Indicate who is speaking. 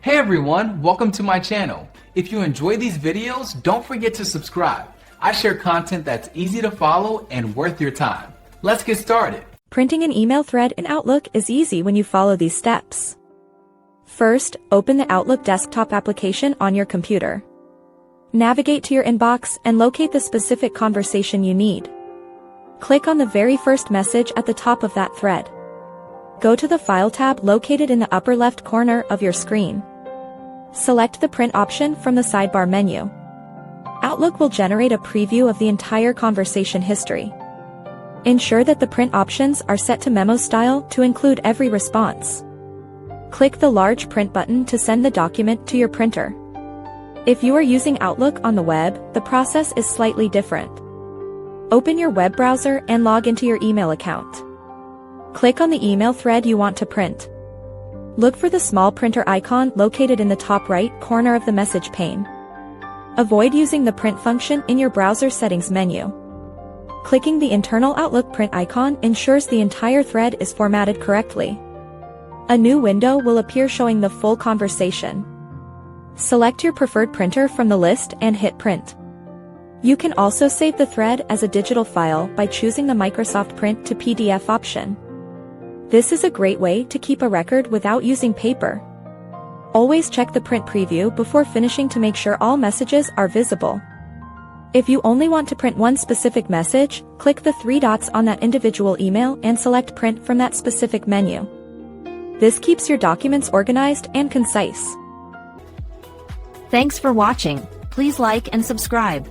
Speaker 1: Hey everyone, welcome to my channel. If you enjoy these videos, don't forget to subscribe. I share content that's easy to follow and worth your time. Let's get started.
Speaker 2: Printing an email thread in Outlook is easy when you follow these steps. First, open the Outlook desktop application on your computer. Navigate to your inbox and locate the specific conversation you need. Click on the very first message at the top of that thread. Go to the File tab located in the upper left corner of your screen. Select the Print option from the sidebar menu. Outlook will generate a preview of the entire conversation history. Ensure that the print options are set to memo style to include every response. Click the large print button to send the document to your printer. If you are using Outlook on the web, the process is slightly different. Open your web browser and log into your email account. Click on the email thread you want to print. Look for the small printer icon located in the top right corner of the message pane. Avoid using the print function in your browser settings menu. Clicking the internal Outlook print icon ensures the entire thread is formatted correctly. A new window will appear showing the full conversation. Select your preferred printer from the list and hit print. You can also save the thread as a digital file by choosing the Microsoft Print to PDF option. This is a great way to keep a record without using paper. Always check the print preview before finishing to make sure all messages are visible. If you only want to print one specific message, click the three dots on that individual email and select Print from that specific menu. This keeps your documents organized and concise.
Speaker 3: Thanks for watching. Please like and subscribe.